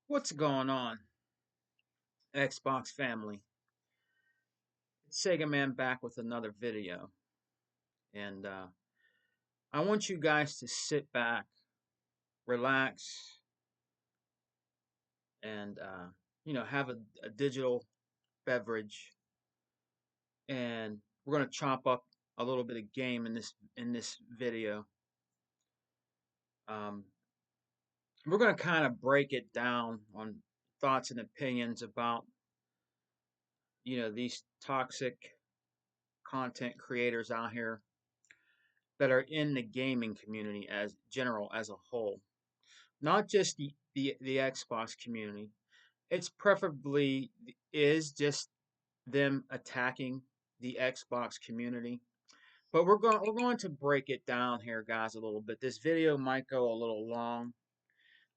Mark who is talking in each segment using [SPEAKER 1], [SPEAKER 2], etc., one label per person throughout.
[SPEAKER 1] What's going on, Xbox family? It's Sega Man back with another video, and I want you guys to sit back, relax, and have a digital beverage, and we're gonna chop up a little bit of game in this video. Um, we're gonna kind of break it down on thoughts and opinions about these toxic content creators out here that are in the gaming community as general as a whole, not just the Xbox community. It's preferably is just them attacking the Xbox community. But we're going to break it down here, guys, a little bit. This video might go a little long,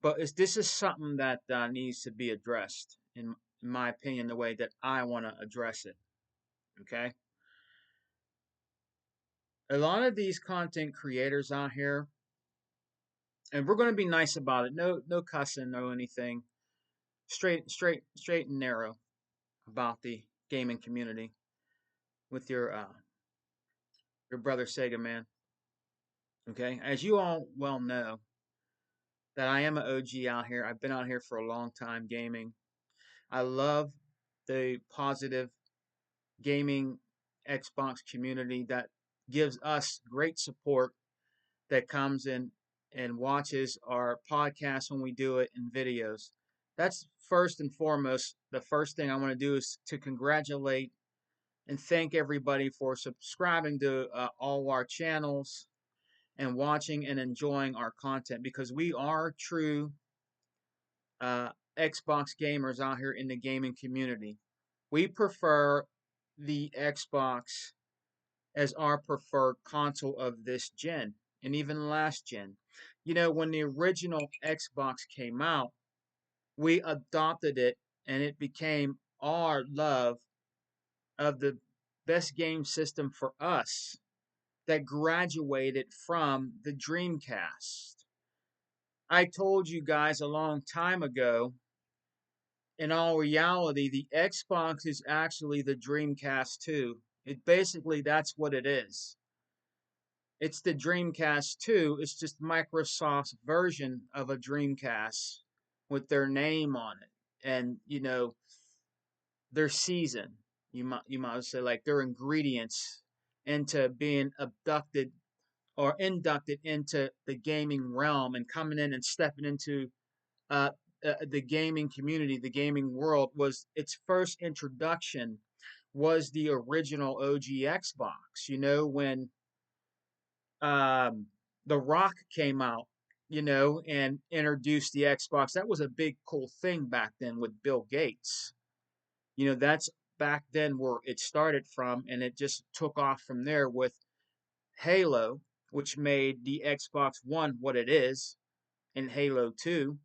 [SPEAKER 1] but this is something that needs to be addressed, in my opinion, the way that I want to address it. Okay, a lot of these content creators out here, and we're going to be nice about it. No cussing, no anything. Straight and narrow about the gaming community with your brother Sega Man. Okay, as you all well know, that I am an OG out here. I've been out here for a long time gaming. I love the positive gaming Xbox community that gives us great support, that comes in and watches our podcast when we do it in videos. That's first and foremost. The first thing I want to do is to congratulate and thank everybody for subscribing to all our channels and watching and enjoying our content, because we are true uh, Xbox gamers out here in the gaming community. We prefer the Xbox as our preferred console of this gen and even last gen. When the original Xbox came out, we adopted it and it became our love of the best game system for us, that graduated from the Dreamcast. I told you guys a long time ago, in all reality, the Xbox is actually the Dreamcast 2. That's what it is. It's the Dreamcast 2. It's just Microsoft's version of a Dreamcast with their name on it. And, their season. You might say, like, their ingredients into being abducted or inducted into the gaming realm and coming in and stepping into uh, the gaming community, the gaming world. Was its first introduction was the original OG Xbox. When um, The Rock came out, and introduced the Xbox. That was a big cool thing back then with Bill Gates. That's back then where it started from, and it just took off from there with Halo, which made the Xbox One what it is, and Halo 2,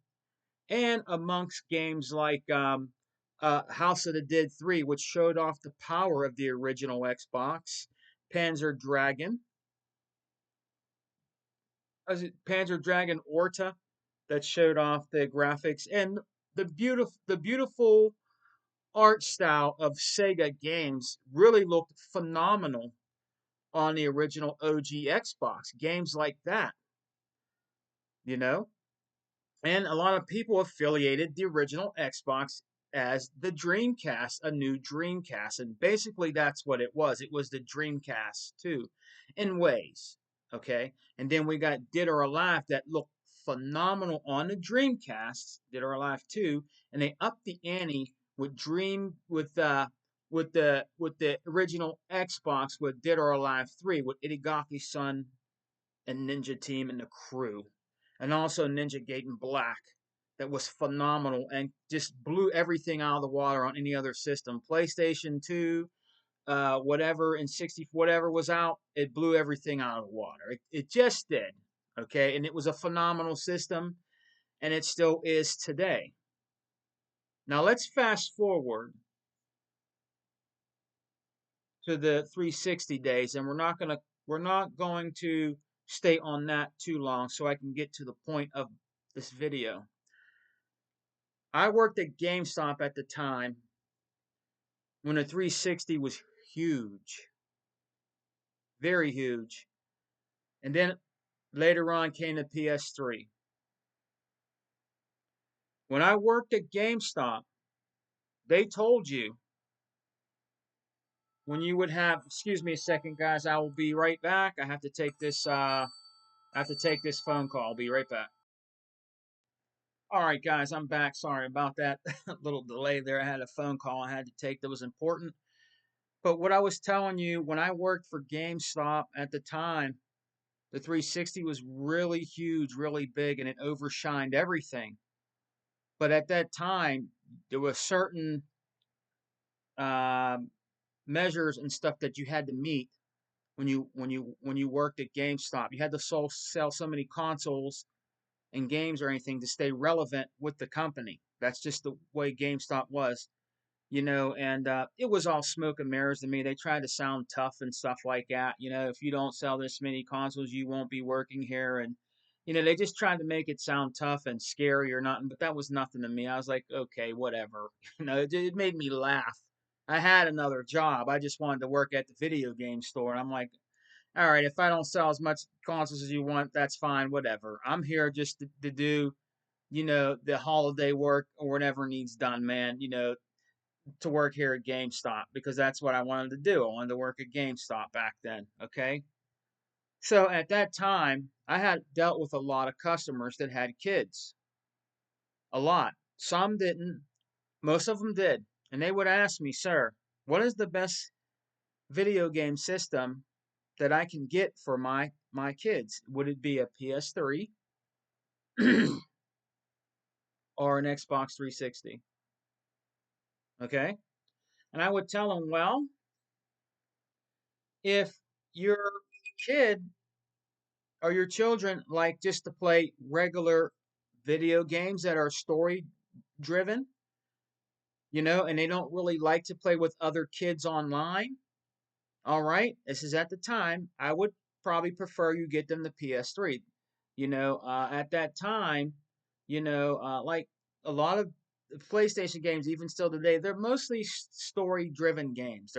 [SPEAKER 1] and amongst games like House of the Dead 3, which showed off the power of the original Xbox, Panzer Dragon, Panzer Dragon Orta, that showed off the graphics and the beautiful art style of Sega games. Really looked phenomenal on the original OG Xbox. Games like that, you know? And a lot of people affiliated the original Xbox as the Dreamcast, a new Dreamcast. And basically, that's what it was. It was the Dreamcast, too, in ways. Okay. And then we got Dead or Alive, that looked phenomenal on the Dreamcast, Dead or Alive 2. And they upped the ante with the original Xbox, with Dead or Alive 3, with Itagaki-san and Ninja Team and the crew, and also Ninja Gaiden Black. That was phenomenal and just blew everything out of the water on any other system. PlayStation 2, whatever, and 60, whatever was out, it blew everything out of the water. It just did. Okay, and it was a phenomenal system, and it still is today. Now let's fast forward to the 360 days, and we're not going to stay on that too long, so I can get to the point of this video. I worked at GameStop at the time when the 360 was huge, very huge. And then later on came the PS3. When I worked at GameStop, they told you when you would have, excuse me a second, guys, I will be right back. I have to take this phone call. I'll be right back. All right, guys, I'm back. Sorry about that little delay there. I had a phone call I had to take that was important. But what I was telling you, when I worked for GameStop at the time, the 360 was really huge, really big, and it overshined everything. But at that time, there were certain um measures and stuff that you had to meet when you worked at GameStop. You had to sell so many consoles and games or anything to stay relevant with the company. That's just the way GameStop was, and it was all smoke and mirrors to me. They tried to sound tough and stuff like that. If you don't sell this many consoles, you won't be working here. And, they just tried to make it sound tough and scary or nothing, but that was nothing to me. I was like, okay, whatever. It made me laugh. I had another job. I just wanted to work at the video game store. And I'm like, all right, if I don't sell as much consoles as you want, that's fine, whatever. I'm here just to do, the holiday work or whatever needs done, man, to work here at GameStop because that's what I wanted to do. I wanted to work at GameStop back then, okay? So at that time, I had dealt with a lot of customers that had kids. A lot. Some didn't, most of them did. And they would ask me, "Sir, what is the best video game system that I can get for my kids? Would it be a PS3 or an Xbox 360?" Okay? And I would tell them, "Well, if your kid or your children like just to play regular video games that are story driven, and they don't really like to play with other kids online, all right, this is at the time, I would probably prefer you get them the PS3. At that time, like a lot of PlayStation games, even still today, they're mostly story driven games.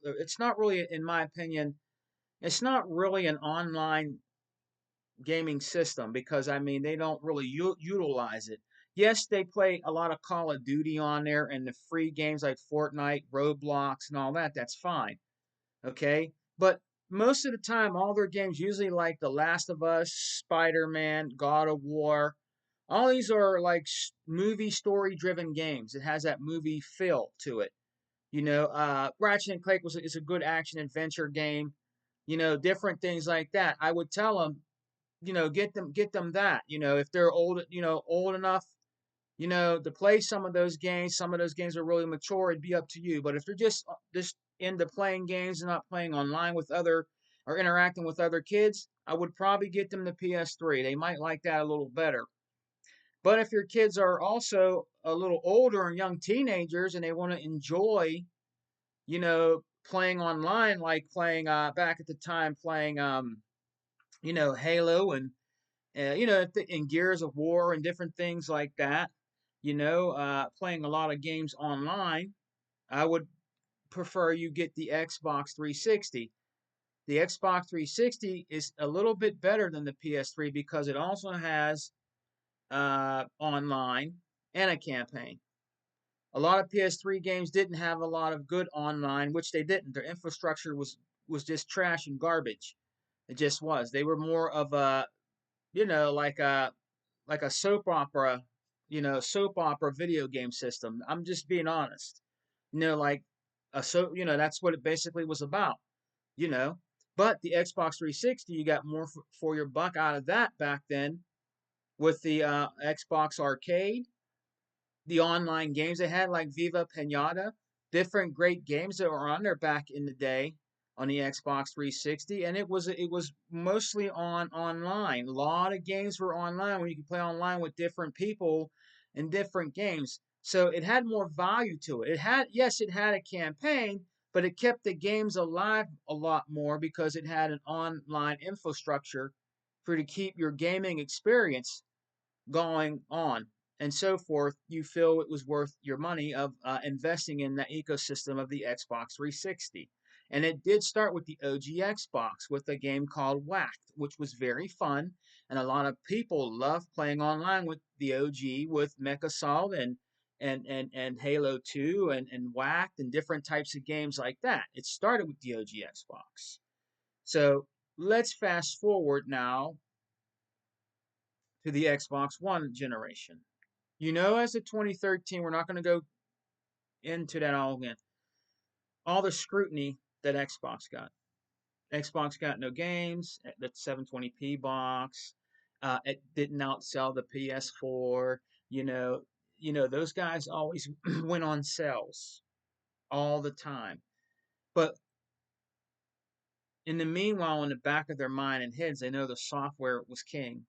[SPEAKER 1] It's not really, in my opinion, it's not really an online gaming system because I mean they don't really utilize it. Yes, they play a lot of Call of Duty on there and the free games like Fortnite, Roblox, and all that. That's fine, okay. But most of the time, all their games usually like The Last of Us, Spider-Man, God of War. All these are like movie story-driven games. It has that movie feel to it. Ratchet and Clank is a good action adventure game. Different things like that. I would tell them, get them that. If they're old enough, to play some of those games. Some of those games are really mature. It'd be up to you. But if they're just into playing games and not playing online with other or interacting with other kids, I would probably get them the PS3. They might like that a little better. But if your kids are also a little older and young teenagers and they want to enjoy, playing online, like playing back at the time playing Halo and in Gears of War and different things like that, playing a lot of games online, I would prefer you get the Xbox 360. The Xbox 360 is a little bit better than the PS3 because it also has online and a campaign. A lot of PS3 games didn't have a lot of good online, which they didn't. Their infrastructure was just trash and garbage. It just was. They were more of a, like a soap opera video game system. I'm just being honest. Like that's what it basically was about. You know, but the Xbox 360, you got more for your buck out of that back then with the Xbox Arcade, the online games they had like Viva Pinata, different great games that were on there back in the day on the Xbox 360, and it was mostly online. A lot of games were online where you could play online with different people and different games. So it had more value to it. It had a campaign, but it kept the games alive a lot more because it had an online infrastructure for to keep your gaming experience going on. and so forth, you feel it was worth your money of investing in the ecosystem of the Xbox 360. And it did start with the OG Xbox with a game called Whacked, which was very fun, and a lot of people love playing online with the OG with MechAssault and Halo 2 and Whacked and different types of games like that. It started with the OG Xbox. So let's fast forward now to the Xbox One generation. As of 2013, we're not going to go into that all again. All the scrutiny that Xbox got. Xbox got no games. The 720p box. It didn't outsell the PS4. You know, those guys always went on sales all the time. But in the meanwhile, in the back of their mind and heads, they know the software was king.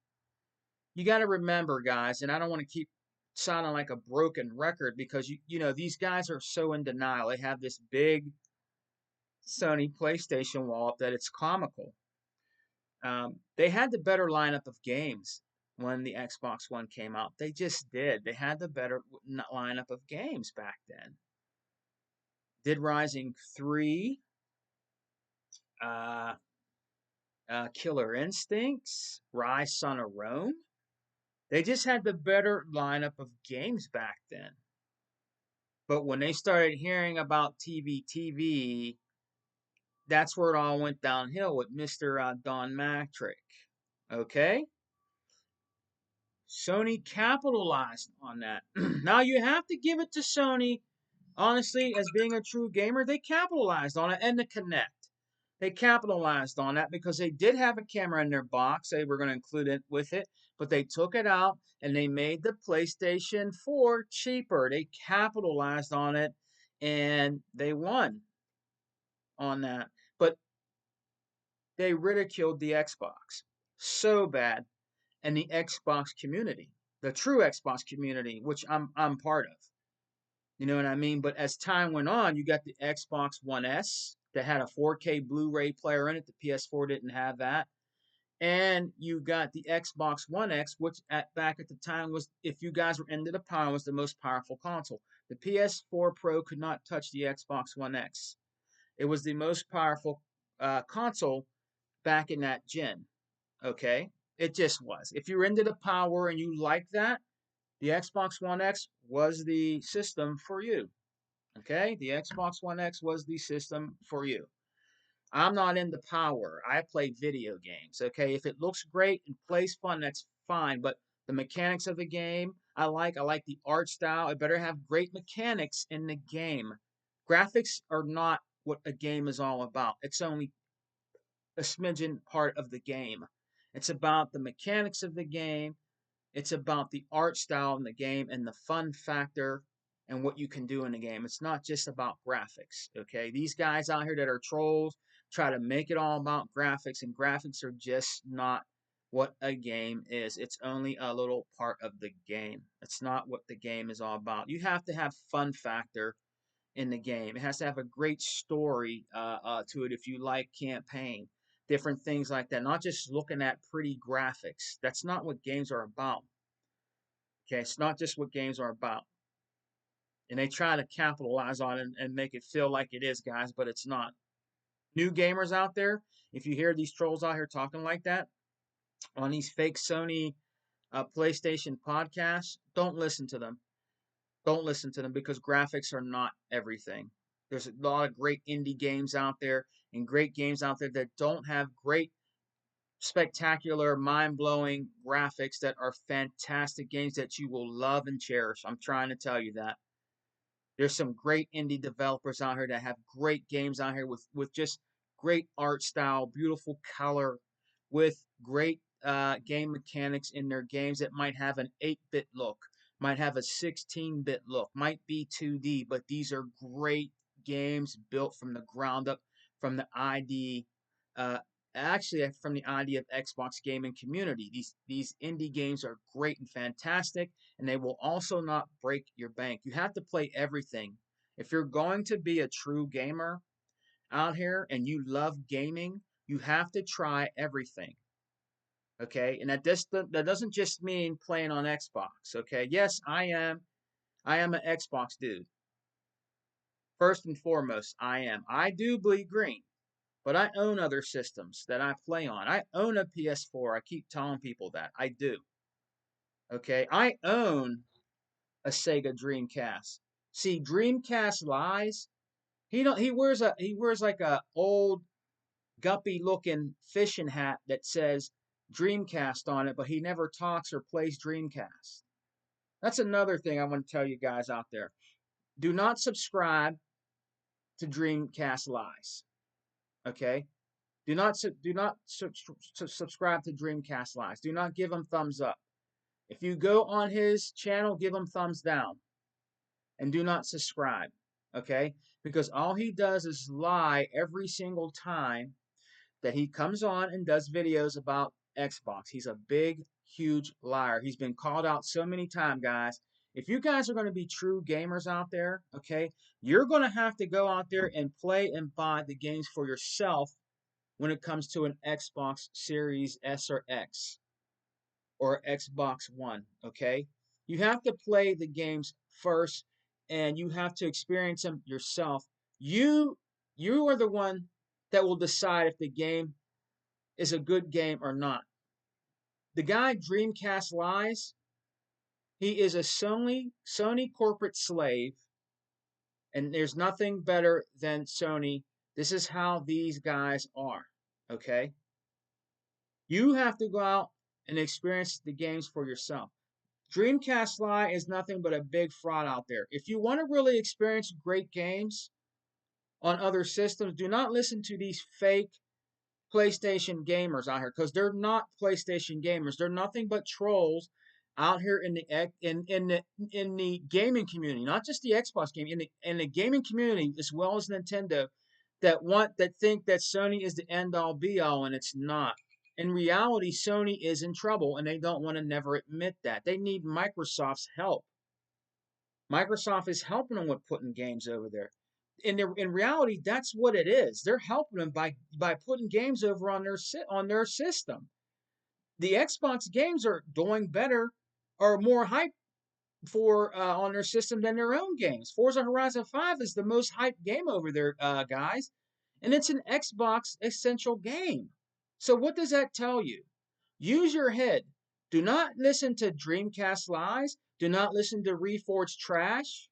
[SPEAKER 1] You got to remember, guys, and I don't want to keep sounding like a broken record because these guys are so in denial. They have this big Sony PlayStation wall up that it's comical. They had the better lineup of games when the Xbox One came out. They just did. They had the better lineup of games back then. Dead Rising 3, uh, Killer Instincts, Rise Son of Rome. They just had the better lineup of games back then. But when they started hearing about TV, that's where it all went downhill with Mr. Don Matrick. Okay? Sony capitalized on that. Now you have to give it to Sony, honestly, as being a true gamer, they capitalized on it, and the Kinect. They capitalized on that because they did have a camera in their box. They were going to include it with it, but they took it out and they made the PlayStation 4 cheaper. They capitalized on it and they won on that. But they ridiculed the Xbox so bad, and the Xbox community, the true Xbox community, which I'm part of. You know what I mean? But as time went on, you got the Xbox One S that had a 4K Blu-ray player in it. The PS4 didn't have that. And you got the Xbox One X, which back at the time was, if you guys were into the power, was the most powerful console. The PS4 Pro could not touch the Xbox One X. It was the most powerful console back in that gen. Okay, it just was. If you're into the power and you like that, the Xbox One X was the system for you. Okay, the Xbox One X was the system for you. I'm not into power. I play video games. Okay, if it looks great and plays fun, that's fine. But the mechanics of the game, I like. I like the art style. It better have great mechanics in the game. Graphics are not what a game is all about. It's only a smidgen part of the game. It's about the mechanics of the game. It's about the art style in the game and the fun factor and what you can do in the game. It's not just about graphics, okay? These guys out here that are trolls try to make it all about graphics, and graphics are just not what a game is. It's only a little part of the game. It's not what the game is all about. You have to have fun factor in the game. It has to have a great story to it if you like campaign, different things like that. Not just looking at pretty graphics. That's not what games are about. Okay, it's not just what games are about. And they try to capitalize on it and make it feel like it is, guys, but it's not. New gamers out there, if you hear these trolls out here talking like that on these fake Sony PlayStation podcasts, don't listen to them. Don't listen to them because graphics are not everything. There's a lot of great indie games out there and great games out there that don't have great, spectacular, mind blowing graphics that are fantastic games that you will love and cherish. I'm trying to tell you that. There's some great indie developers out here that have great games out here with just great art style, beautiful color, with great game mechanics in their games that might have an 8-bit look, might have a 16-bit look, might be 2D, but these are great games built from the ground up, from the ID, uh, actually from the ID of Xbox gaming community. These indie games are great and fantastic, and they will also not break your bank. You have to play everything. If you're going to be a true gamer out here and you love gaming, you have to try everything. Okay, and that doesn't just mean playing on Xbox. Okay, yes, I am an Xbox dude. First and foremost, I am. I do bleed green, but I own other systems that I play on. I own a PS4. I keep telling people that I do. Okay, I own a Sega Dreamcast. See, Dreamcast lies. He wears like a old guppy looking fishing hat that says Dreamcast on it, but he never talks or plays Dreamcast. That's another thing I want to tell you guys out there. Do not subscribe to Dreamcast lies. Okay? Do not subscribe to Dreamcast lies. Do not give him thumbs up. If you go on his channel, give him thumbs down and do not subscribe. Okay? Because all he does is lie every single time that he comes on and does videos about Xbox. He's a big, huge liar. He's been called out so many times, guys. If you guys are going to be true gamers out there, okay, you're going to have to go out there and play and buy the games for yourself when it comes to an Xbox Series S or X or Xbox One, okay? You have to play the games first and you have to experience them yourself. You you are the one that will decide if the game is a good game or not. The guy Dreamcast lies. He is a Sony corporate slave, and there's nothing better than Sony. This is how these guys are. Okay, you have to go out and experience the games for yourself. Dreamcast lie is nothing but a big fraud out there. If you want to really experience great games on other systems, do not listen to these fake PlayStation gamers out here because they're not PlayStation gamers. They're nothing but trolls out here in the in the gaming community, not just the Xbox game, in the gaming community as well as Nintendo that think that Sony is the end all be all and it's not. In reality, Sony is in trouble and they don't want to never admit that. They need Microsoft's help. Microsoft is helping them with putting games over there. In reality, that's what it is. They're helping them by putting games over on their system. The Xbox games are doing better or more hype for on their system than their own games. Forza Horizon 5 is the most hyped game over there, guys, and it's an Xbox essential game. So what does that tell you? Use your head. Do not listen to Dreamcast lies. Do not listen to Reforged trash.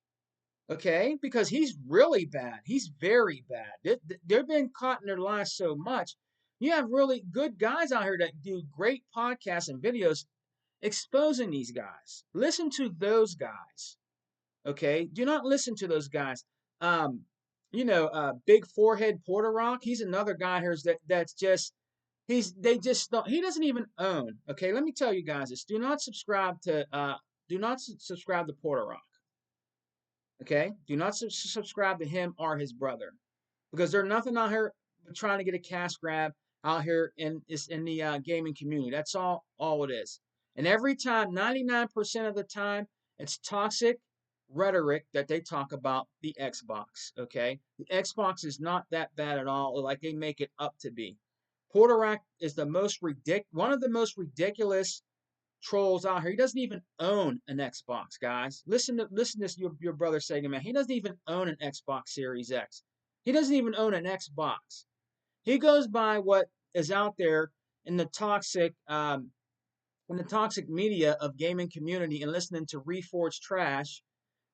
[SPEAKER 1] Okay, because he's really bad. He's very bad. They've been caught in their lies so much. You have really good guys out here that do great podcasts and videos exposing these guys. Listen to those guys. Okay, do not listen to those guys. Um, Big Forehead Porter Rock. He's another guy here that's just they just don't. He doesn't even own. Okay, let me tell you guys this. Do not subscribe to Porter Rock. Okay, do not subscribe to him or his brother because they're nothing out here trying to get a cash grab out here in the gaming community. That's all it is. And every time, 99% of the time, it's toxic rhetoric that they talk about the Xbox. Okay, the Xbox is not that bad at all, like they make it up to be. Porterac is one of the most ridiculous trolls out here. He doesn't even own an Xbox, guys. Listen to your brother saying, man. He doesn't even own an Xbox Series X. He doesn't even own an Xbox. He goes by what is out there in the toxic media of gaming community and listening to Reforged trash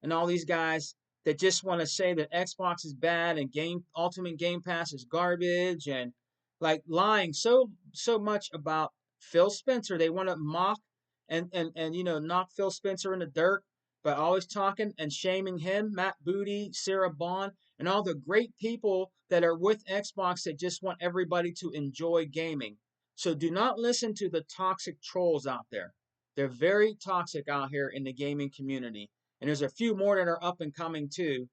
[SPEAKER 1] and all these guys that just want to say that Xbox is bad and Ultimate Game Pass is garbage and like lying so much about Phil Spencer. They want to mock and knock Phil Spencer in the dirt by always talking and shaming him, Matt Booty, Sarah Bond, and all the great people that are with Xbox that just want everybody to enjoy gaming. So do not listen to the toxic trolls out there. They're very toxic out here in the gaming community. And there's a few more that are up and coming too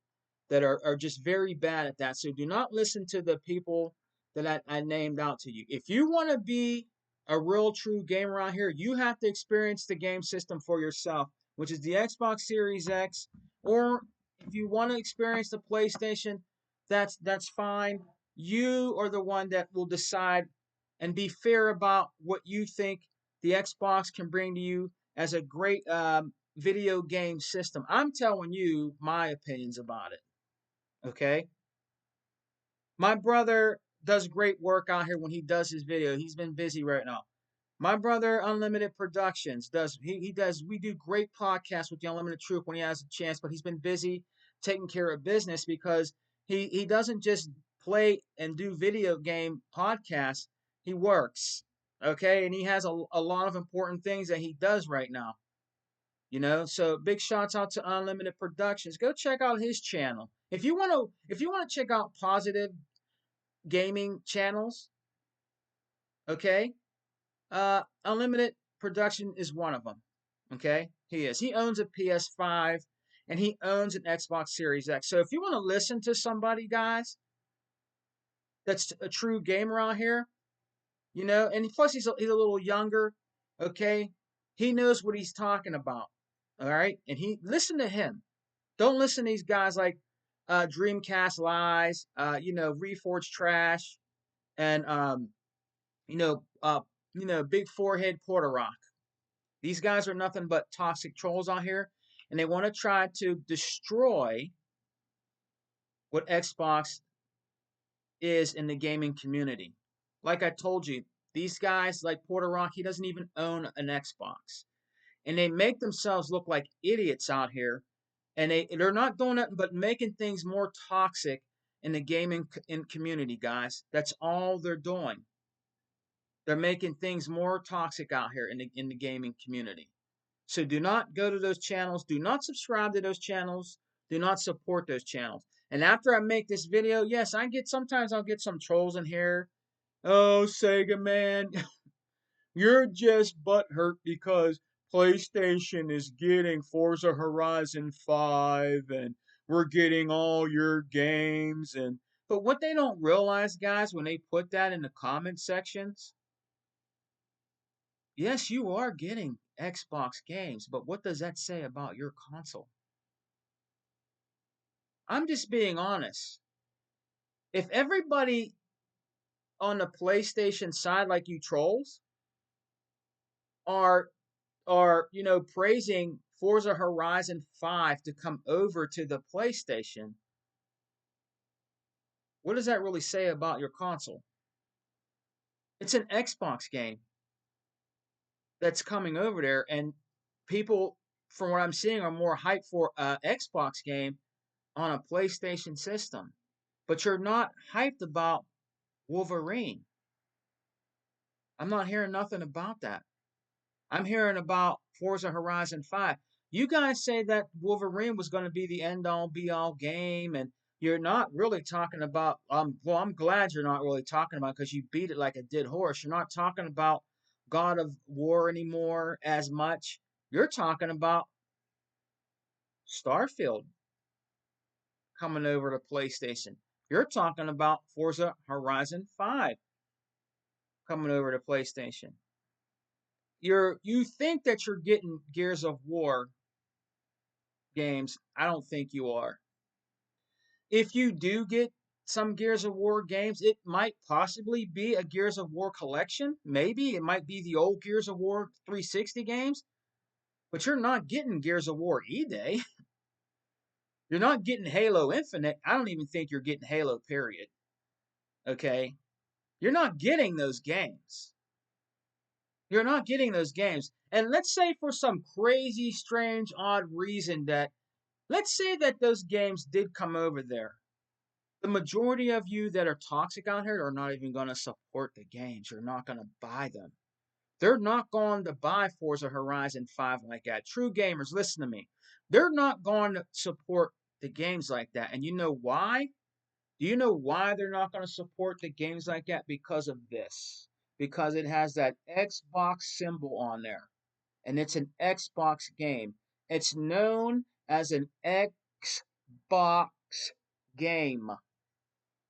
[SPEAKER 1] that are just very bad at that. So do not listen to the people that I named out to you. If you want to be a real true gamer out here, you have to experience the game system for yourself, which is the Xbox Series X. Or if you want to experience the PlayStation, that's fine. You are the one that will decide and be fair about what you think the Xbox can bring to you as a great video game system. I'm telling you my opinions about it. Okay. My brother does great work out here when he does his video. He's been busy right now. My brother, Unlimited Productions, does we do great podcasts with the Unlimited Troop when he has a chance, but he's been busy taking care of business because he doesn't just play and do video game podcasts. He works. Okay, and he has a lot of important things that he does right now. So big shouts out to Unlimited Productions. Go check out his channel. If you want to check out positive gaming channels, okay? Unlimited Production is one of them. Okay, he is. He owns a PS5 and he owns an Xbox Series X. So if you want to listen to somebody, guys, that's a true gamer out here, and plus he's a little younger. Okay, he knows what he's talking about. All right, and he listen to him. Don't listen to these guys like Dreamcast Lies, Reforged Trash, and Big Forehead Porter Rock. These guys are nothing but toxic trolls out here, and they want to try to destroy what Xbox is in the gaming community. Like I told you, these guys like Porter Rock, he doesn't even own an Xbox. And they make themselves look like idiots out here, and they're not doing nothing but making things more toxic in the gaming community, guys. That's all they're doing. They're making things more toxic out here in the gaming community. So do not go to those channels. Do not subscribe to those channels. Do not support those channels. And after I make this video, yes, sometimes I'll get some trolls in here. Oh, Sega man, you're just butthurt because PlayStation is getting Forza Horizon 5 and we're getting all your games. But what they don't realize, guys, when they put that in the comment sections, yes, you are getting Xbox games, but what does that say about your console? I'm just being honest. If everybody on the PlayStation side, like you trolls, are praising Forza Horizon 5 to come over to the PlayStation, what does that really say about your console? It's an Xbox game that's coming over there, and people, from what I'm seeing, are more hyped for an Xbox game on a PlayStation system. But you're not hyped about Wolverine. I'm not hearing nothing about that. I'm hearing about Forza Horizon 5. You guys say that Wolverine was going to be the end all be all game, and you're not really talking about. Well, I'm glad you're not really talking about because you beat it like a dead horse. You're not talking about God of War anymore as much. You're talking about Starfield coming over to PlayStation. You're talking about Forza Horizon 5 coming over to PlayStation. You think that you're getting Gears of War games. I don't think you are. If you do get some Gears of War games, it might possibly be a Gears of War collection. Maybe it might be the old Gears of War 360 games, but you're not getting Gears of War E-Day. You're not getting Halo Infinite. I don't even think you're getting Halo, period. Okay? You're not getting those games. You're not getting those games. And let's say for some crazy, strange, odd reason that, let's say that those games did come over there. The majority of you that are toxic out here are not even going to support the games. You're not going to buy them. They're not going to buy Forza Horizon 5 like that. True gamers, listen to me. They're not going to support the games like that. And you know why? Do you know why they're not going to support the games like that? Because of this. Because it has that Xbox symbol on there. And it's an Xbox game. It's known as an Xbox game.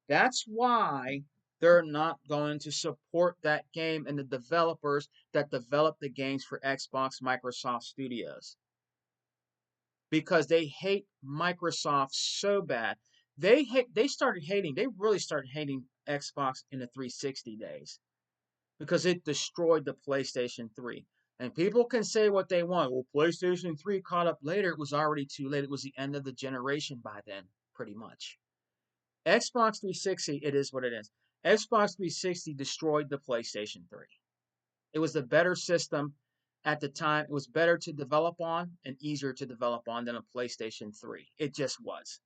[SPEAKER 1] That's why they're not going to support that game and the developers that develop the games for Xbox Microsoft Studios. Because they hate Microsoft so bad. They really started hating Xbox in the 360 days. because it destroyed the PlayStation 3. And people can say what they want. Well, PlayStation 3 caught up later. It was already too late. It was the end of the generation by then, pretty much. Xbox 360, it is what it is. Xbox 360 destroyed the PlayStation 3. It was the better system at the time. It was better to develop on and easier to develop on than a PlayStation 3. It just was.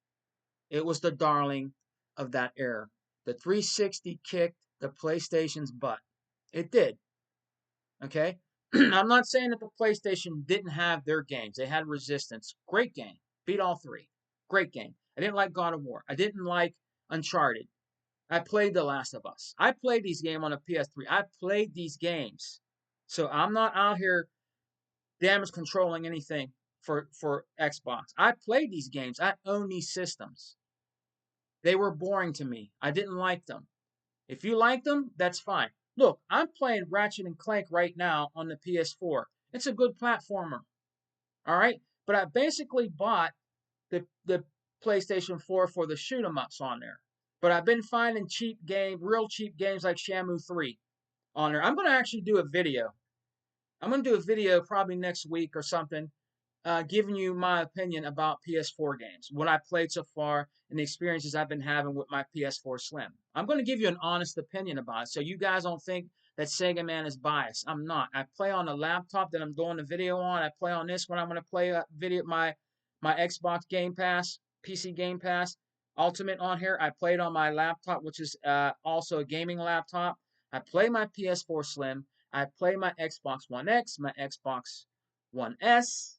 [SPEAKER 1] It was the darling of that era. The 360 kicked the PlayStation's butt. It did. Okay? I'm not saying that the PlayStation didn't have their games. They had Resistance. Great game. Beat all three. Great game. I didn't like God of War. I didn't like Uncharted. I played The Last of Us. I played these games on a PS3. I played these games. So I'm not out here damage controlling anything for Xbox. I played these games. I own these systems. They were boring to me. I didn't like them. If you like them, that's fine. Look, I'm playing Ratchet and Clank right now on the PS4. It's a good platformer. All right? But I basically bought the PlayStation 4 for the shoot 'em ups on there. But I've been finding real cheap games like Shamu 3 on there. I'm going to actually do a video. I'm going to do a video probably next week or something, giving you my opinion about PS4 games, what I played so far, and the experiences I've been having with my PS4 Slim. I'm going to give you an honest opinion about it, so you guys don't think that Sega Man is biased. I'm not. I play on the laptop that I'm doing the video on. I play on this when I'm going to play a video my Xbox Game Pass, PC Game Pass Ultimate on here. I played on my laptop, which is also a gaming laptop. I play my PS4 Slim. I play my Xbox One X, my Xbox One S,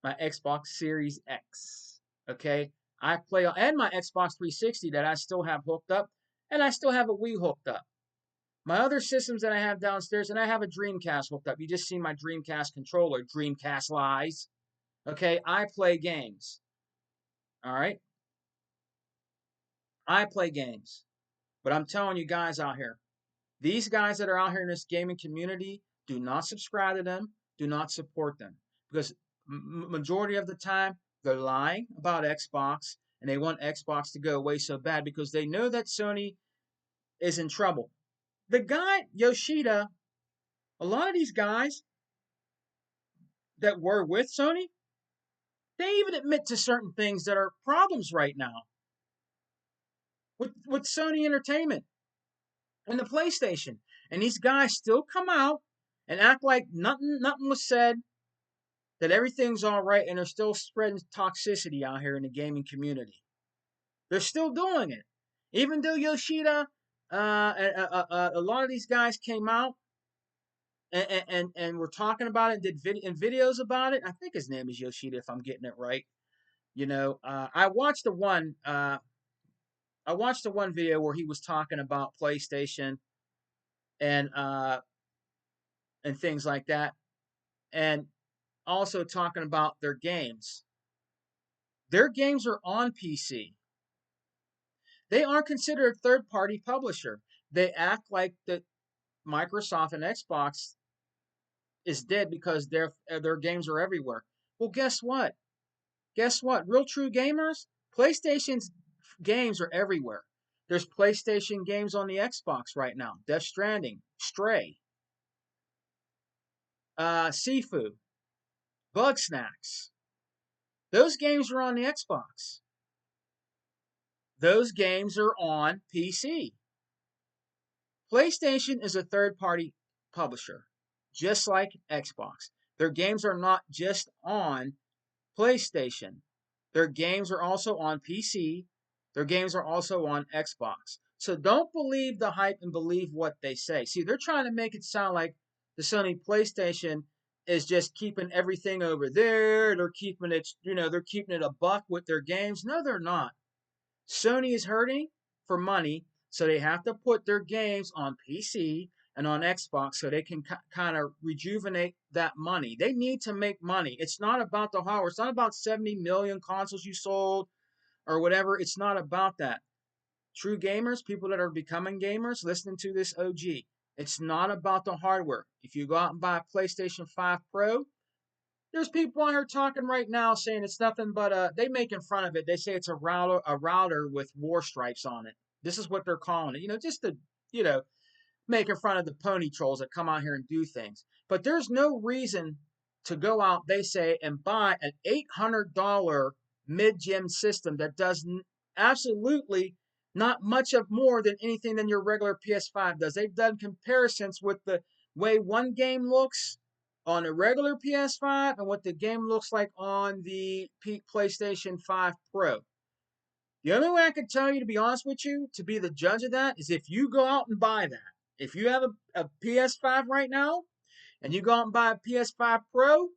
[SPEAKER 1] my Xbox Series X. Okay, I play and my Xbox 360 that I still have hooked up, and I still have a Wii hooked up. My other systems that I have downstairs, and I have a Dreamcast hooked up. You just see my Dreamcast controller. Dreamcast lies. Okay, I play games. All right, I play games, but I'm telling you guys out here, these guys that are out here in this gaming community, do not subscribe to them. Do not support them because majority of the time they're lying about Xbox and they want Xbox to go away so bad because they know that Sony is in trouble. The guy Yoshida, a lot of these guys that were with Sony, they even admit to certain things that are problems right now with Sony Entertainment and the PlayStation. And these guys still come out and act like nothing was said, that everything's all right, and they're still spreading toxicity out here in the gaming community. They're still doing it, even though Yoshida, a lot of these guys came out and were talking about it, did videos about it. I think his name is Yoshida, if I'm getting it right. You know, I watched the one. I watched the one video where he was talking about PlayStation and and things like that, and also talking about their games. Their games are on PC. They aren't considered a third-party publisher. They act like that Microsoft and Xbox is dead because their games are everywhere. Well, guess what? Guess what? Real true gamers, PlayStation's games are everywhere. There's PlayStation games on the Xbox right now. Death Stranding, Stray, Sifu, Bug Snacks. Those games are on the Xbox. Those games are on PC. PlayStation is a third party publisher, just like Xbox. Their games are not just on PlayStation, their games are also on PC, their games are also on Xbox. So don't believe the hype and believe what they say. See, they're trying to make it sound like the Sony PlayStation is just keeping everything over there. They're keeping it, they're keeping it a buck with their games. No, they're not. Sony is hurting for money, so they have to put their games on PC and on Xbox so they can kind of rejuvenate that money. They need to make money. It's not about the hardware. It's not about 70 million consoles you sold or whatever. It's not about that. True gamers, people that are becoming gamers, listening to this OG, it's not about the hardware. If you go out and buy a PlayStation 5 Pro, there's people on here talking right now saying it's nothing but they make in front of it. They say it's a router with war stripes on it. This is what they're calling it. Just to, you know, making fun of the pony trolls that come out here and do things. But there's no reason to go out, they say, and buy an $800 mid-gen system that does absolutely not much of more than anything than your regular PS5 does. They've done comparisons with the way one game looks on a regular PS5 and what the game looks like on the PlayStation 5 Pro. The only way I can tell you, to be honest with you, to be the judge of that, is if you go out and buy that. If you have a PS5 right now and you go out and buy a PS5 Pro,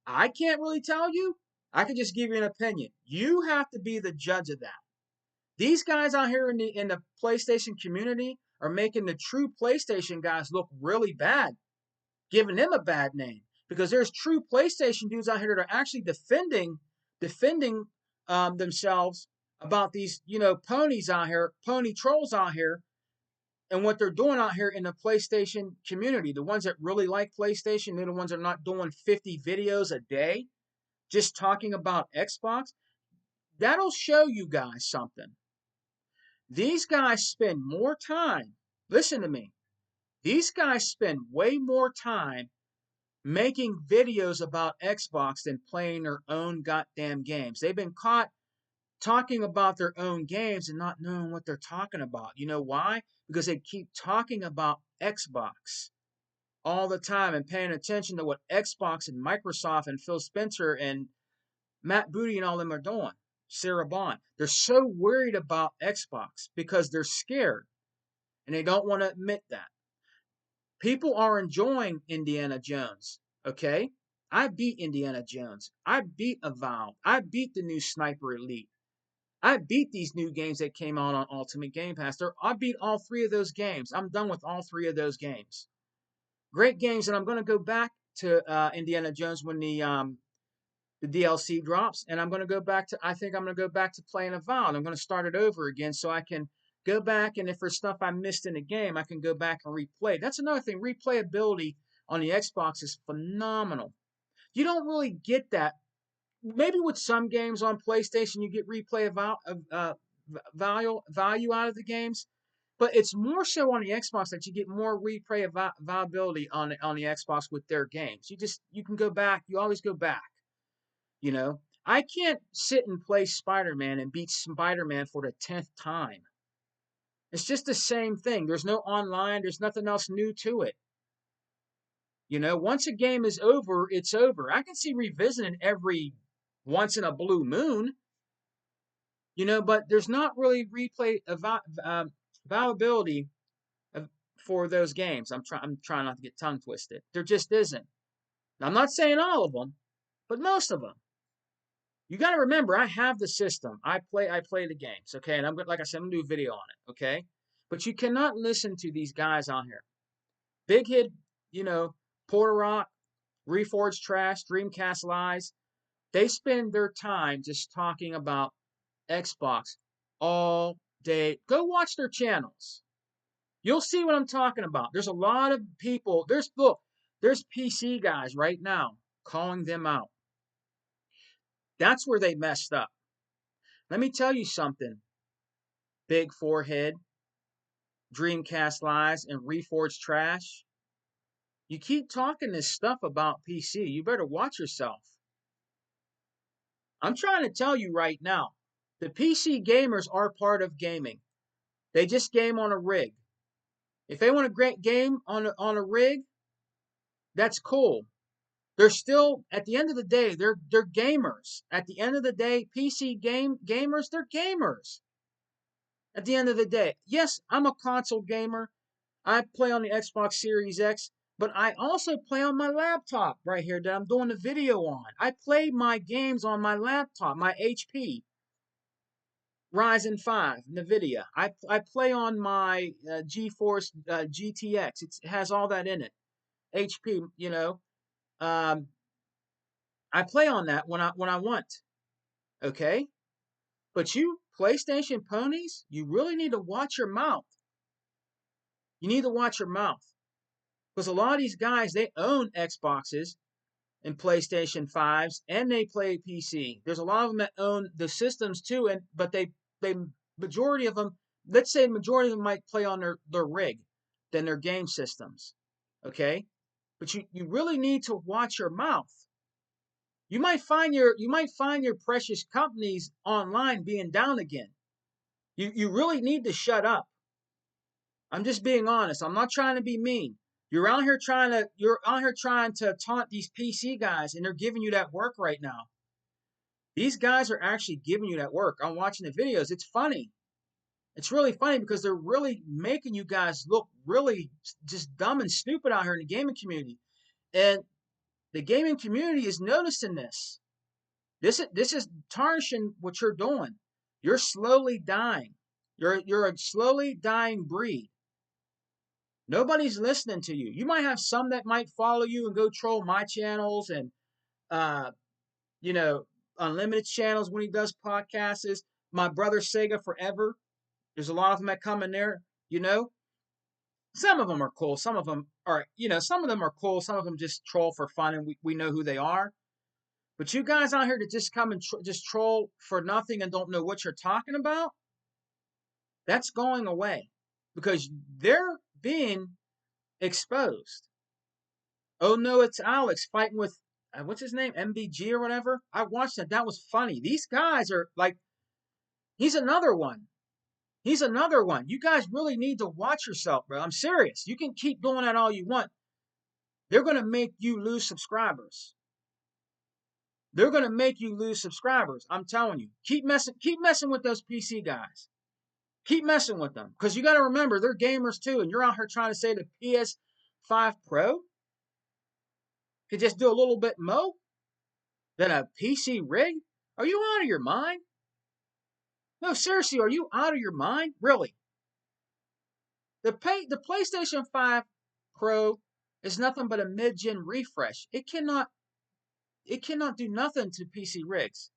[SPEAKER 1] I can't really tell you. I can just give you an opinion. You have to be the judge of that. These guys out here in the PlayStation community are making the true PlayStation guys look really bad, giving them a bad name, because there's true PlayStation dudes out here that are actually defending themselves about these, ponies out here, pony trolls out here, and what they're doing out here in the PlayStation community. The ones that really like PlayStation, they're the ones that are not doing 50 videos a day, just talking about Xbox. That'll show you guys something. These guys spend more time, listen to me, these guys spend way more time making videos about Xbox than playing their own goddamn games. They've been caught talking about their own games and not knowing what they're talking about. You know why? Because they keep talking about Xbox all the time and paying attention to what Xbox and Microsoft and Phil Spencer and Matt Booty and all them are doing. Sarah Bond. They're so worried about Xbox because they're scared and they don't want to admit that. People are enjoying Indiana Jones, okay? I beat Indiana Jones. I beat Avowed. I beat the new Sniper Elite. I beat these new games that came out on Ultimate Game Pass. I beat all 3 of those games. I'm done with all 3 of those games. Great games, and I'm going to go back to Indiana Jones when the DLC drops, and I'm going to go back to, I think I'm going to go back to playing Avowed. I'm going to start it over again so I can go back, and if there's stuff I missed in the game, I can go back and replay. That's another thing. Replayability on the Xbox is phenomenal. You don't really get that. Maybe with some games on PlayStation, you get replay value out of the games, but it's more so on the Xbox that you get more replay viability on the Xbox with their games. You can go back. You always go back. I can't sit and play Spider-Man and beat Spider-Man for the 10th time. It's just the same thing. There's no online. There's nothing else new to it. Once a game is over, it's over. I can see revisiting every once in a blue moon, but there's not really replay availability for those games. I'm trying not to get tongue twisted. There just isn't. Now, I'm not saying all of them, but most of them. You got to remember, I have the system. I play the games, okay? And like I said, I'm gonna do a video on it, okay? But you cannot listen to these guys on here. Big Hit, Porter Rock, Reforged Trash, Dreamcast Lies. They spend their time just talking about Xbox all day. Go watch their channels. You'll see what I'm talking about. There's a lot of people. There's PC guys right now calling them out. That's where they messed up. Let me tell you something. Big Forehead, Dreamcast Lies, and Reforged Trash. You keep talking this stuff about PC. You better watch yourself. I'm trying to tell you right now. The PC gamers are part of gaming. They just game on a rig. If they want to game on a rig, that's cool. They're still, at the end of the day, they're gamers. At the end of the day, PC gamers, they're gamers. At the end of the day, yes, I'm a console gamer. I play on the Xbox Series X, but I also play on my laptop right here that I'm doing the video on. I play my games on my laptop, my HP Ryzen 5 NVIDIA. I play on my GeForce GTX. It has all that in it. HP, I play on that when I want. Okay? But you PlayStation ponies, you really need to watch your mouth. You need to watch your mouth. Because a lot of these guys, they own Xboxes and PlayStation 5s and they play PC. There's a lot of them that own the systems too, but they majority of them, let's say majority of them might play on their rig. than their game systems. Okay? But you really need to watch your mouth. You might find your precious companies online being down again. You really need to shut up. I'm just being honest. I'm not trying to be mean. You're out here trying to taunt these PC guys, and they're giving you that work right now. These guys are actually giving you that work. I'm watching the videos. It's funny. It's really funny because they're really making you guys look really just dumb and stupid out here in the gaming community. And the gaming community is noticing this. This is tarnishing what you're doing. You're slowly dying. You're a slowly dying breed. Nobody's listening to you. You might have some that might follow you and go troll my channels and uh, you know, Unlimited channels when he does podcasts. Is my brother Sega Forever. There's a lot of them that come in there. You know, some of them are cool. Some of them are, some of them are cool. Some of them just troll for fun, and we know who they are. But you guys out here to just come and just troll for nothing and don't know what you're talking about, that's going away because they're being exposed. Oh no, it's Alex fighting with what's his name, MBG or whatever. I watched that. That was funny. These guys are like, he's another one. He's another one. You guys really need to watch yourself, bro. I'm serious. You can keep doing that all you want. They're gonna make you lose subscribers. They're gonna make you lose subscribers. I'm telling you. Keep messing with those PC guys. Keep messing with them. Because you gotta remember, they're gamers too, and you're out here trying to say the PS5 Pro could just do a little bit more than a PC rig? Are you out of your mind? No, seriously, are you out of your mind? Really? The PlayStation 5 Pro is nothing but a mid-gen refresh. It cannot do nothing to PC rigs.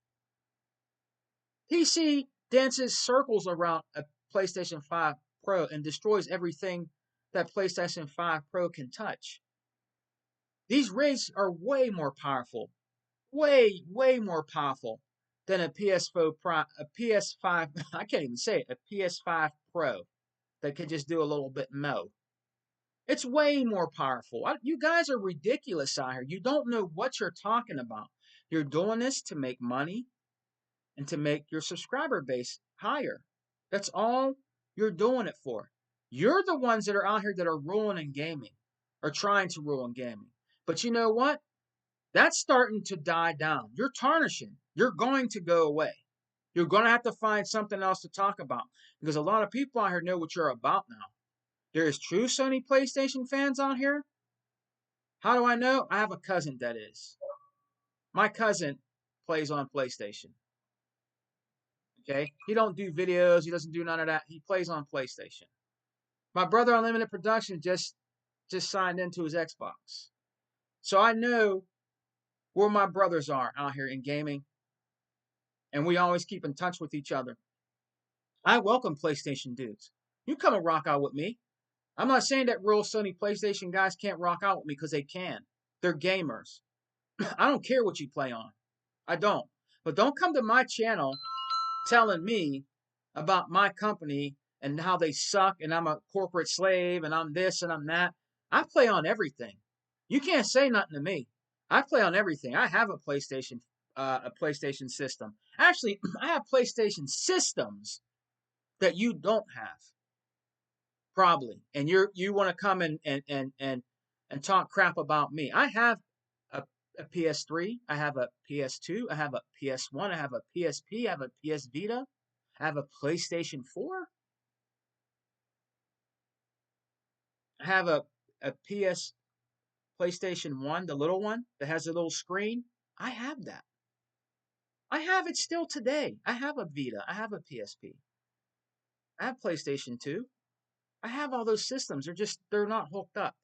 [SPEAKER 1] PC dances circles around a PlayStation 5 Pro and destroys everything that PlayStation 5 Pro can touch. These rigs are way more powerful, way more powerful than a PS4 Pro, a PS5. I can't even say it. A PS5 Pro that can just do a little bit more. It's way more powerful. You guys are ridiculous out here. You don't know what you're talking about. You're doing this to make money and to make your subscriber base higher. That's all you're doing it for. You're the ones that are out here that are ruining gaming or trying to ruin gaming. But you know what? That's starting to die down. You're tarnishing. You're going to go away. You're going to have to find something else to talk about because a lot of people out here know what you're about now. There's true Sony PlayStation fans out here. How do I know? I have a cousin that is. My cousin plays on PlayStation. Okay? He don't do videos. He doesn't do none of that. He plays on PlayStation. My brother Unlimited Production just signed into his Xbox. So I know where my brothers are out here in gaming. And we always keep in touch with each other. I welcome PlayStation dudes. You come and rock out with me. I'm not saying that real Sony PlayStation guys can't rock out with me because they can. They're gamers. I don't care what you play on. I don't. But don't come to my channel telling me about my company and how they suck and I'm a corporate slave and I'm this and I'm that. I play on everything. You can't say nothing to me. I play on everything. I have a PlayStation system. Actually, I have PlayStation systems that you don't have. Probably. And you want to come and talk crap about me. I have a PS3, I have a PS2, I have a PS1, I have a PSP, I have a PS Vita, I have a PlayStation 4, I have a PS PlayStation 1, the little one that has a little screen. I have that. I have it still today. I have a Vita, I have a PSP, I have PlayStation 2. I have all those systems. They're not hooked up.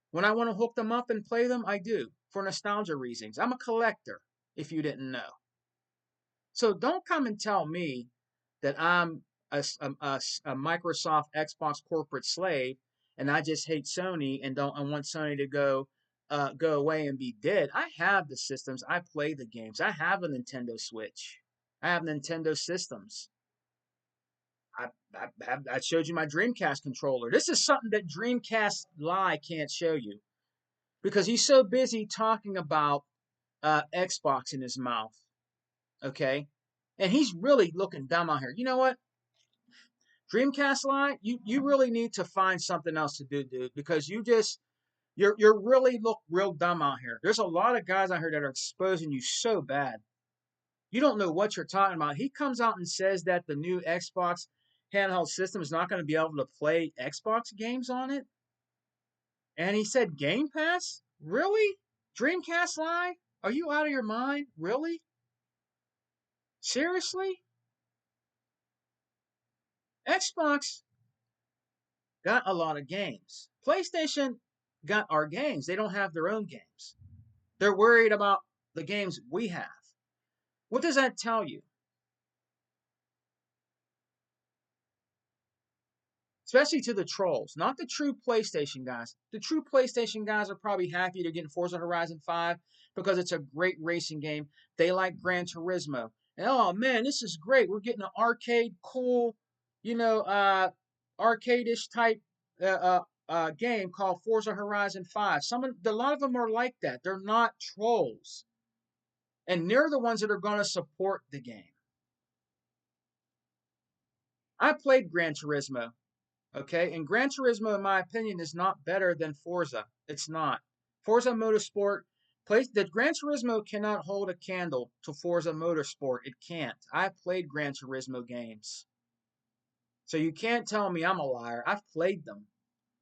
[SPEAKER 1] When I want to hook them up and play them, I do for nostalgia reasons. I'm a collector, if you didn't know. So don't come and tell me that I'm a Microsoft Xbox corporate slave and I just hate Sony and don't I want Sony to go away and be dead. I have the systems. I play the games. I have a Nintendo Switch. I have Nintendo systems. I showed you my Dreamcast controller. This is something that Dreamcast Live can't show you because he's so busy talking about Xbox in his mouth. Okay, and he's really looking dumb out here. You know what? Dreamcast Live, you really need to find something else to do, dude, because you're really look real dumb out here. There's a lot of guys out here that are exposing you so bad. You don't know what you're talking about. He comes out and says that the new Xbox handheld system is not going to be able to play Xbox games on it. And he said Game Pass? Really? Dreamcast Live? Are you out of your mind? Really? Seriously? Xbox got a lot of games. PlayStation got our games. They don't have their own games. They're worried about the games we have. What does that tell you? Especially to the trolls, not the true PlayStation guys. The true PlayStation guys are probably happy to get Forza Horizon 5 because it's a great racing game. They like Gran Turismo. And, oh man, this is great. We're getting an arcade, cool, you know, arcade-ish type game called Forza Horizon 5. A lot of them are like that. They're not trolls. And they're the ones that are going to support the game. I played Gran Turismo. Okay, and Gran Turismo, in my opinion, is not better than Forza. It's not. Forza Motorsport the Gran Turismo cannot hold a candle to Forza Motorsport. It can't. I've played Gran Turismo games, so you can't tell me I'm a liar. I've played them.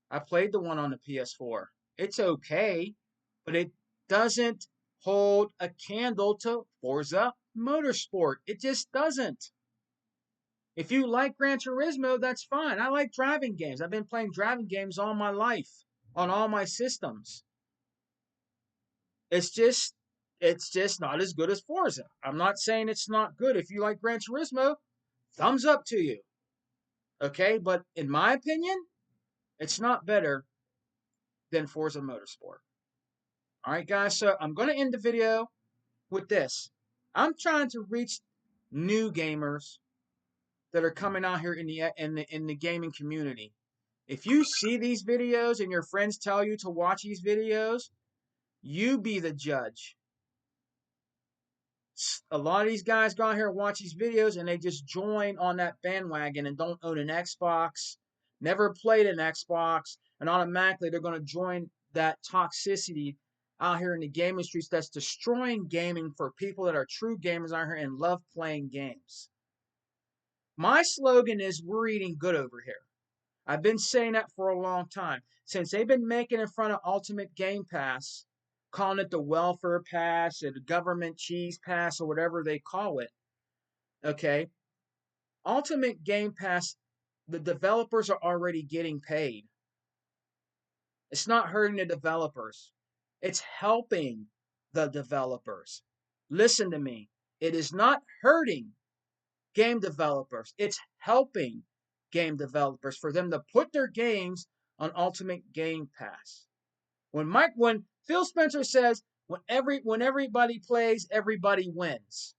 [SPEAKER 1] I played the one on the PS4. It's okay, but it doesn't hold a candle to Forza Motorsport. It just doesn't. If you like Gran Turismo, that's fine. I like driving games. I've been playing driving games all my life on all my systems. It's just not as good as Forza. I'm not saying it's not good. If you like Gran Turismo, thumbs up to you. Okay, but in my opinion, it's not better than Forza Motorsport. All right, guys. So I'm going to end the video with this. I'm trying to reach new gamers that are coming out here in the gaming community. If you see these videos and your friends tell you to watch these videos, you be the judge. A lot of these guys go out here and watch these videos and they just join on that bandwagon and don't own an Xbox, never played an Xbox, and automatically they're going to join that toxicity out here in the gaming streets that's destroying gaming for people that are true gamers out here and love playing games. My slogan is we're eating good over here. I've been saying that for a long time. Since they've been making in front of Ultimate Game Pass, calling it the welfare pass or the government cheese pass or whatever they call it, okay? Ultimate Game Pass, the developers are already getting paid. It's not hurting the developers. It's helping the developers. Listen to me. It is not hurting game developers. It's helping game developers for them to put their games on Ultimate Game Pass. When Phil Spencer says when everybody plays, everybody wins.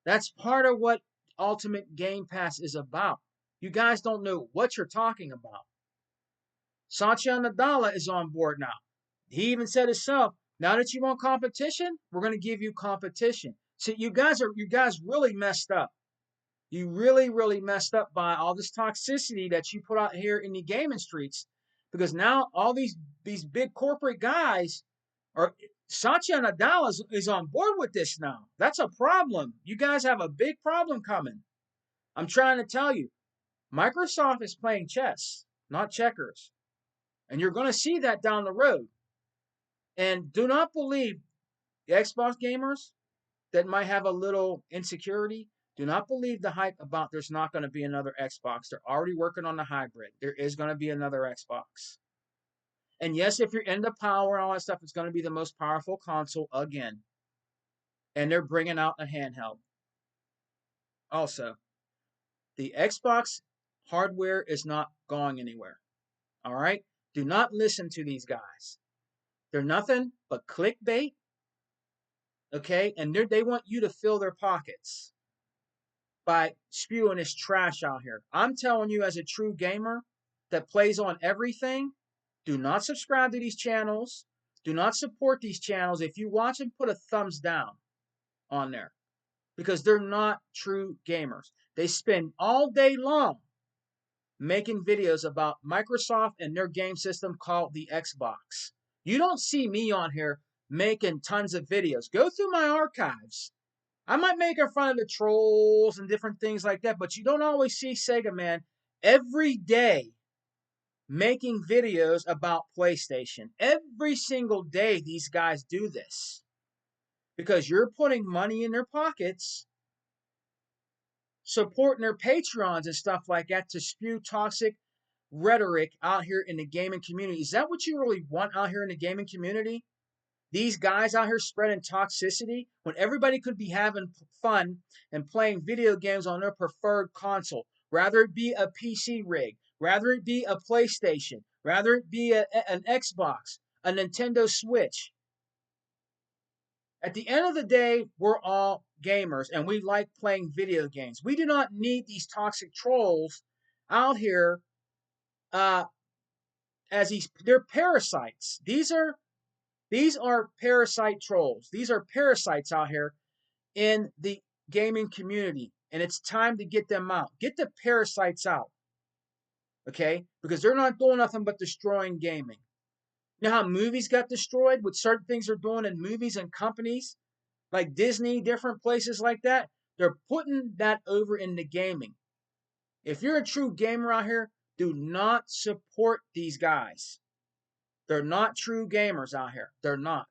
[SPEAKER 1] That's part of what Ultimate Game Pass is about. You guys don't know what you're talking about. Satya Nadella is on board now. He even said himself, now that you want competition, we're going to give you competition. So you guys really messed up. You really, really messed up by all this toxicity that you put out here in the gaming streets. Because now all these big corporate guys are Satya Nadella is on board with this now. That's a problem. You guys have a big problem coming. I'm trying to tell you. Microsoft is playing chess, not checkers. And you're going to see that down the road. And do not believe the Xbox gamers that might have a little insecurity. Do not believe the hype about there's not going to be another Xbox. They're already working on the hybrid. There is going to be another Xbox. And yes, if you're into power and all that stuff, it's going to be the most powerful console again. And they're bringing out a handheld. Also, the Xbox hardware is not going anywhere. All right? Do not listen to these guys. They're nothing but clickbait. Okay? And they want you to fill their pockets by spewing this trash out here. I'm telling you, as a true gamer that plays on everything, do not subscribe to these channels. Do not support these channels. If you watch them, put a thumbs down on there because they're not true gamers. They spend all day long making videos about Microsoft and their game system called the Xbox. You don't see me on here making tons of videos. Go through my archives. I might make fun of the trolls and different things like that, but you don't always see Sega Man every day making videos about PlayStation. Every single day these guys do this because you're putting money in their pockets, supporting their Patreons and stuff like that to spew toxic rhetoric out here in the gaming community. Is that what you really want out here in the gaming community? These guys out here spreading toxicity when everybody could be having fun and playing video games on their preferred console, rather it be a PC rig, rather it be a PlayStation, rather it be an Xbox, a Nintendo Switch. At the end of the day, we're all gamers and we like playing video games. We do not need these toxic trolls out here as they're parasites. These are parasite trolls. These are parasites out here in the gaming community, and it's time to get them out. Get the parasites out, okay? Because they're not doing nothing but destroying gaming. You know how movies got destroyed? What certain things are doing in movies and companies like Disney, different places like that? They're putting that over into gaming. If you're a true gamer out here, do not support these guys. They're not true gamers out here. They're not.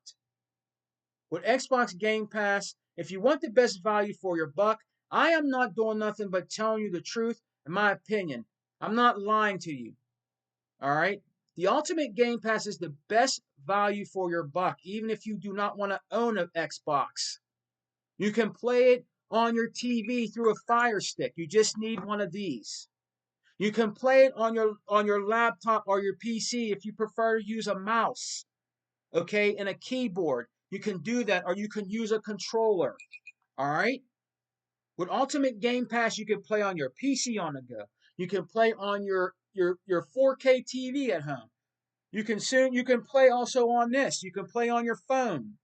[SPEAKER 1] With Xbox Game Pass, if you want the best value for your buck, I am not doing nothing but telling you the truth and my opinion. I'm not lying to you. All right? The Ultimate Game Pass is the best value for your buck, even if you do not want to own an Xbox. You can play it on your TV through a Fire Stick. You just need one of these. You can play it on your laptop or your PC if you prefer to use a mouse, okay, and a keyboard. You can do that, or you can use a controller. All right. With Ultimate Game Pass, you can play on your PC on the go. You can play on your 4K TV at home. You can play also on this. You can play on your phone.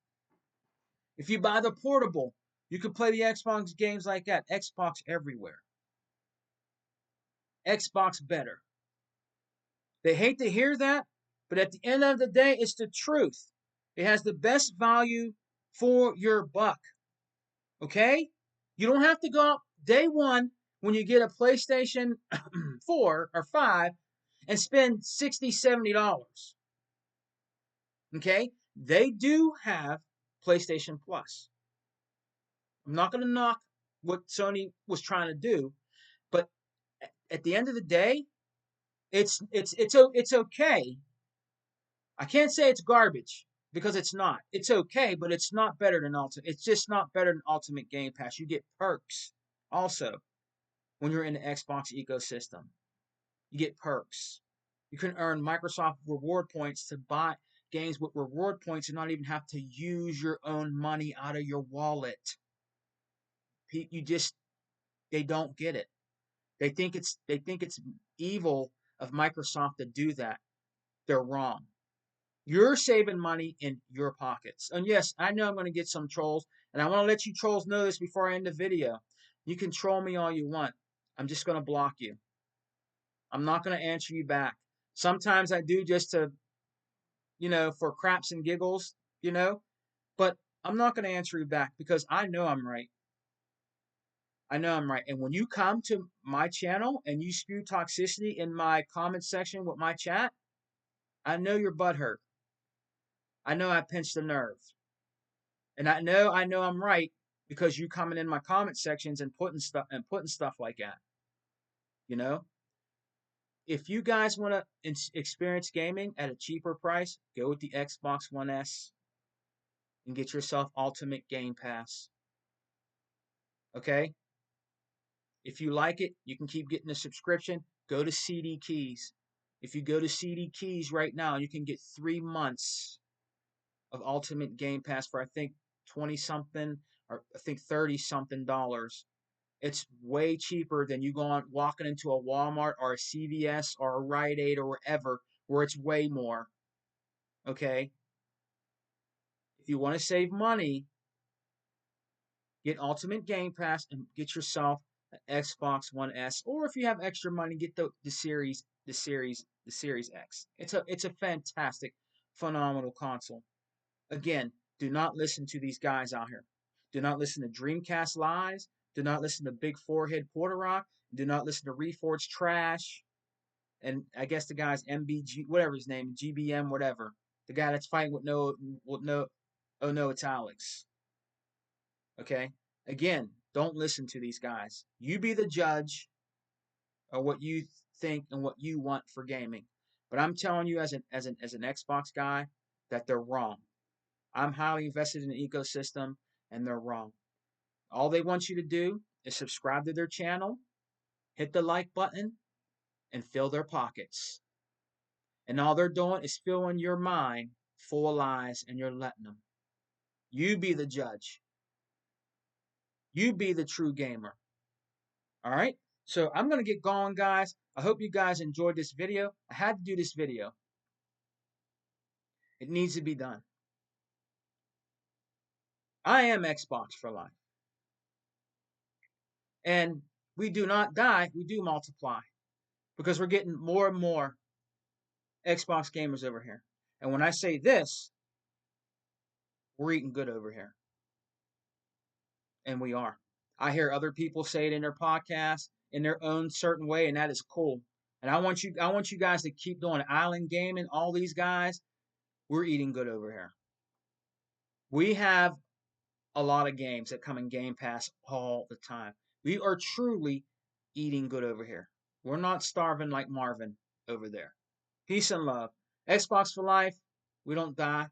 [SPEAKER 1] If you buy the portable, you can play the Xbox games like that. Xbox everywhere. Xbox better. They hate to hear that, but at the end of the day, it's the truth. It has the best value for your buck. Okay? You don't have to go out day one when you get a PlayStation 4 or 5 and spend $60, $70. Okay? They do have PlayStation Plus. I'm not going to knock what Sony was trying to do, but at the end of the day, it's okay. I can't say it's garbage because it's not. It's okay, but it's not better than Ultimate. It's just not better than Ultimate Game Pass. You get perks also when you're in the Xbox ecosystem. You get perks. You can earn Microsoft reward points to buy games with reward points and not even have to use your own money out of your wallet. They don't get it. They think it's evil of Microsoft to do that. They're wrong. You're saving money in your pockets. And yes, I know I'm going to get some trolls, and I want to let you trolls know this before I end the video. You can troll me all you want. I'm just going to block you. I'm not going to answer you back. Sometimes I do just to, for craps and giggles, but I'm not going to answer you back because I know I'm right. I know I'm right. And when you come to my channel and you spew toxicity in my comment section with my chat, I know your butt hurt. I know I pinched a nerve. And I know I'm right because you coming in my comment sections and putting stuff like that. If you guys want to experience gaming at a cheaper price, go with the Xbox One S and get yourself Ultimate Game Pass. Okay? If you like it, you can keep getting a subscription. Go to CD Keys. If you go to CD Keys right now, you can get 3 months of Ultimate Game Pass for I think 20 something or I think 30 something dollars. It's way cheaper than you walking into a Walmart or a CVS or a Rite Aid or wherever, where it's way more. Okay? If you want to save money, get Ultimate Game Pass and get yourself an Xbox One S, or if you have extra money, get the Series X. It's a fantastic, phenomenal console. Again, do not listen to these guys out here. Do not listen to Dreamcast lies. Do not listen to Big Forehead Porter Rock. Do not listen to Reforged trash. And I guess the guy's MBG, whatever his name, GBM, whatever. The guy that's fighting with no, oh no, it's Alex. Okay? Again, don't listen to these guys. You be the judge of what you think and what you want for gaming. But I'm telling you, as an Xbox guy, that they're wrong. I'm highly invested in the ecosystem, and they're wrong. All they want you to do is subscribe to their channel, hit the like button, and fill their pockets. And all they're doing is filling your mind full of lies, and you're letting them. You be the judge. You be the true gamer. All right? So I'm going to get going, guys. I hope you guys enjoyed this video. I had to do this video. It needs to be done. I am Xbox for life. And we do not die, we do multiply. Because we're getting more and more Xbox gamers over here. And when I say this, we're eating good over here. And we are. I hear other people say it in their podcasts in their own certain way, and that is cool. And I want you guys to keep doing it. Island Gaming, all these guys, we're eating good over here. We have a lot of games that come in Game Pass all the time. We are truly eating good over here. We're not starving like Marvin over there. Peace and love. Xbox for life. We don't die.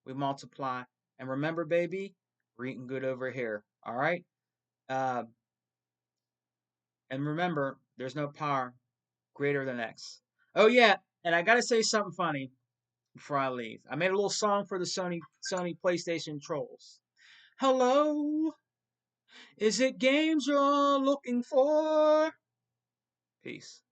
[SPEAKER 1] We multiply. And remember, baby, we're eating good over here. All right? Uh, and remember, there's no power greater than X. Oh, yeah. And I got to say something funny before I leave. I made a little song for the Sony PlayStation trolls. Hello? Is it games you're looking for? Peace.